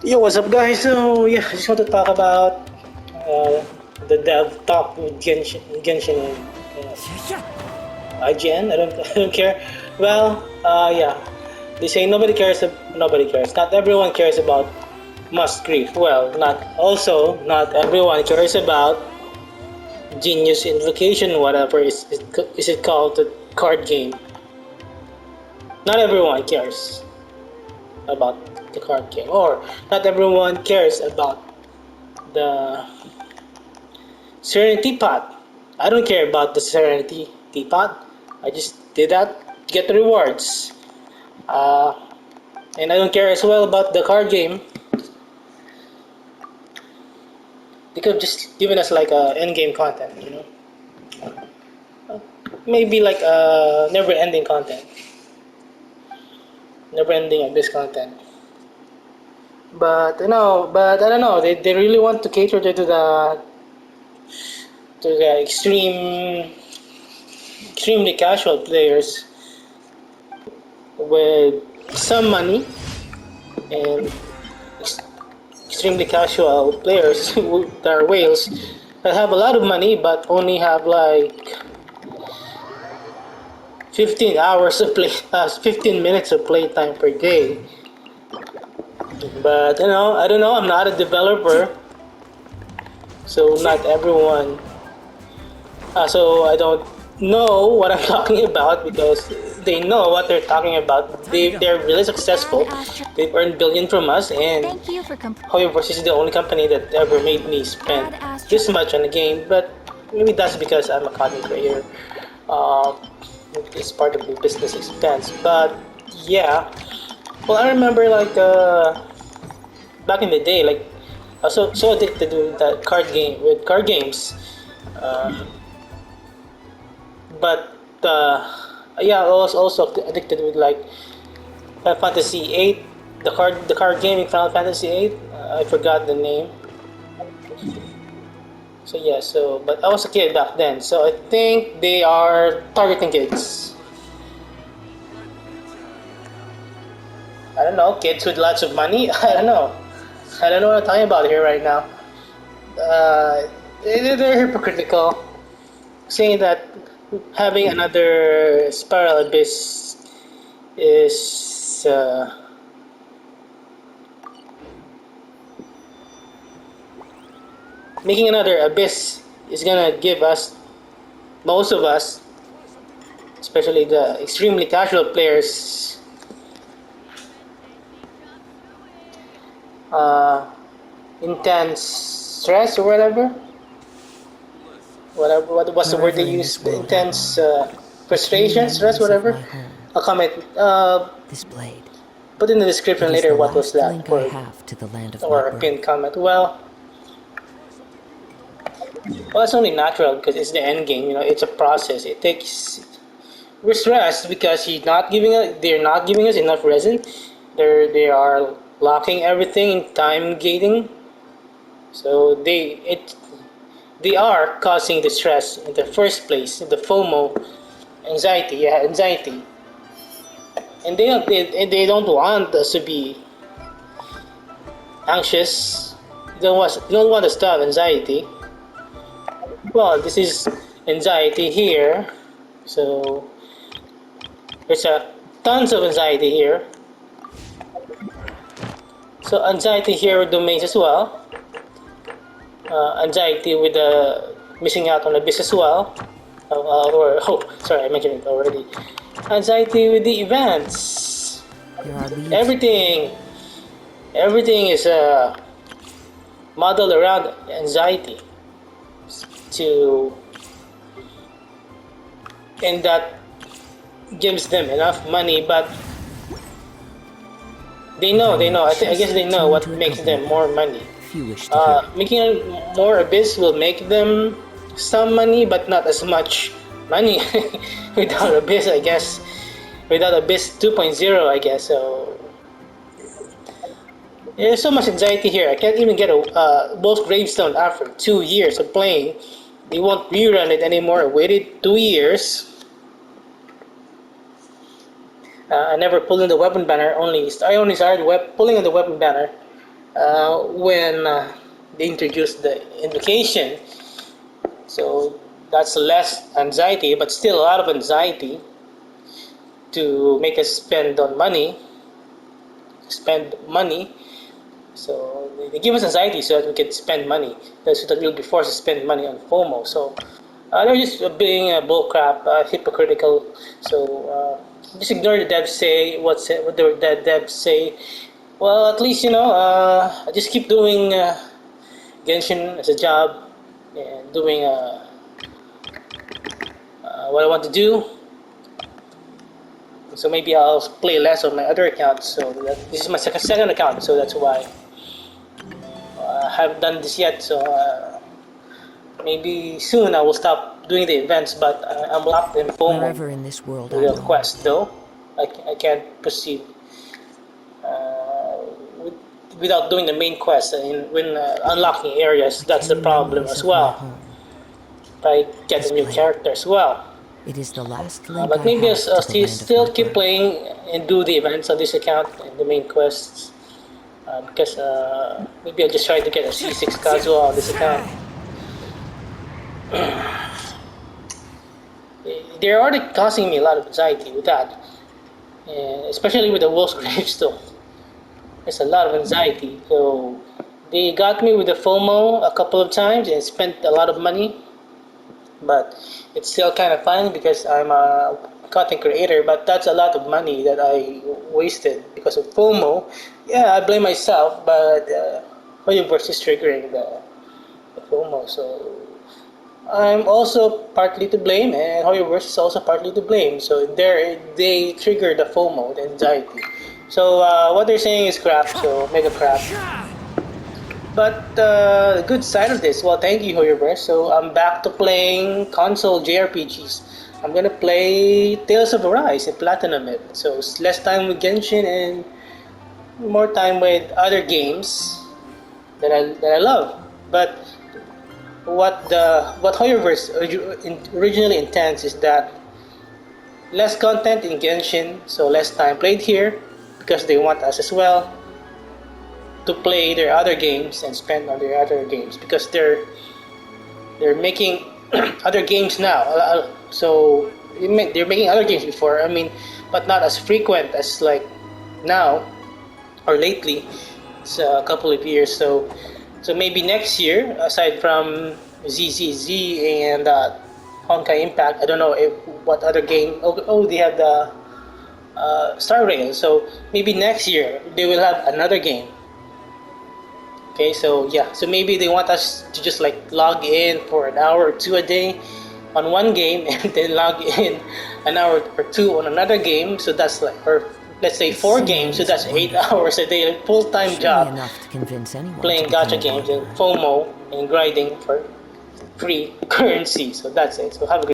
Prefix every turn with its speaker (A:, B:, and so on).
A: Yo, what's up, guys? So, yeah, I just want to talk about uh, the dev talk with Genshin and IGN. I don't, I don't care. Well, yeah, they say nobody cares. Nobody cares. Not everyone cares about Must Grief. Well, not everyone cares about Genius Invocation. Whatever is it called? The card game. Not everyone cares about the card game, or not everyone cares about the Serenity Pot. I don't care about the Serenity Teapot. I just did that to get the rewards. Uh, and I don't care as well about the card game. They could have just given us like end game content, you know? Maybe like never ending content. Never ending abyss content. But I don't know. They really want to cater to the extremely casual players with some money and extremely casual players who that are whales that have a lot of money but only have like 15 hours of 15 minutes of playtime per day. But I don't know. I'm not a developer, so not everyone. So I don't know what I'm talking about because they know what they're talking about. They're really successful. They've earned billion from us, and however, this is the only company that ever made me spend this much on a game. But maybe that's because I'm a content creator. Uh, it's part of the business expense. But yeah, well, I remember like back in the day, like I was so addicted with that card games. Uh, but yeah, I was also addicted with like Final Fantasy 8, the card game in Final Fantasy 8. I forgot the name. So yeah, but I was a kid back then, so I think they are targeting kids. I don't know, kids with lots of money. I don't know. I don't know what I'm talking about here right now. They're hypocritical, saying that having another Spiral Abyss is making another Abyss is gonna give us, most of us, especially the extremely casual players, uh, intense stress or whatever. What was the word
B: Wherever
A: they
B: in
A: used?
B: this world I
A: Intense
B: roam, the keen
A: frustration, stress,
B: memories of
A: whatever.
B: my home,
A: I'll comment.
B: this blade.
A: Put in the
B: It
A: description
B: is
A: later
B: the
A: what was
B: last
A: that
B: link I
A: word
B: have to the land of my
A: or a pinned
B: birth.
A: comment. Well, it's only natural because it's the end game. It's a process. It takes. We're stressed because they're not giving us enough resin. They are locking everything in time gating. So they are causing the stress in the first place. The FOMO, anxiety, yeah, anxiety, and they don't want us to be anxious. They don't want us to have anxiety. Well, this is anxiety here. So there's a tons of anxiety here. So anxiety here with domains as well. Anxiety with missing out on a business as well. Sorry, I mentioned it already. Anxiety with the events.
B: There are leaves.
A: Everything, everything is modeled around anxiety to, and that gives them enough money, but they
B: Within
A: know. I guess
B: just
A: they
B: the
A: know
B: team
A: what
B: to
A: makes
B: accompany
A: them
B: them,
A: more money.
B: few wish to hear it.
A: Making more abyss will make them some money, but not as much money without abyss, I guess. Without abyss 2.0, I guess. So there's so much anxiety here. I can't even get a Wolf Gravestone after 2 years of playing. They won't rerun it anymore. I waited 2 years. I never pulled in the weapon banner. I only started pulling in the weapon banner when they introduced the invocation. So that's less anxiety, but still a lot of anxiety to make us spend money. So they give us anxiety so that we can spend money. So that we'll be forced to spend money on FOMO. So they're just being bullcrap, hypocritical. So just ignore the devs say what the devs say. Well, at least I just keep doing Genshin as a job and doing what I want to do. So maybe I'll play less on my other account. So this is my second account, so that's why I haven't done this yet. So maybe soon I will stop doing the events, but I'm locked in FOMO
B: Wherever in this world
A: with
B: I
A: a
B: roam,
A: quest though. I can't proceed uh, with, without doing the main quest. When unlocking areas,
B: the
A: that's the
B: keen
A: problem
B: memories
A: as
B: of my
A: well.
B: home.
A: If I get
B: This
A: a new
B: blade.
A: character as well.
B: It is the last link
A: But
B: I
A: maybe
B: have
A: I'll
B: to the land of
A: still
B: my
A: keep
B: birth.
A: playing and do the events on this account and the main quests. Because maybe I'll just try to get a C6 casual on this account. They're already causing me a lot of anxiety with that, and especially with the Wolf's Gravestone. There's a lot of anxiety. So they got me with the FOMO a couple of times and spent a lot of money, but it's still kind of fun because I'm a content creator. But that's a lot of money that I wasted because of FOMO. Yeah, I blame myself, but Universe is triggering the FOMO. So I'm also partly to blame, and Hoyoverse is also partly to blame. So there, they trigger the FOMO, the anxiety. So what they're saying is crap. So mega crap. But the good side of this, well, thank you, Hoyoverse. So I'm back to playing console JRPGs. I'm gonna play Tales of Arise and Platinum it. So it's less time with Genshin and more time with other games that I love. But what Hoyoverse originally intends is that less content in Genshin, so less time played here, because they want us as well to play their other games and spend on their other games because they're making other games now. So they're making other games before. I mean, but not as frequent as like now or lately. It's a couple of years. So maybe next year, aside from ZZZ and Honkai Impact, I don't know if what other game. Oh, they have the Star Rail. So maybe next year they will have another game. Okay, so yeah, so maybe they want us to just like log in for an hour or two a day on one game and then log in an hour or two on another game. So that's like, or let's say
B: This
A: 4 games, so that's
B: seems
A: 8 hours a day, like full-time
B: surely
A: job
B: enough to convince anyone to
A: playing
B: become
A: gacha
B: a
A: games and
B: wanderer.
A: FOMO and grinding for free currency. So that's it. So have a good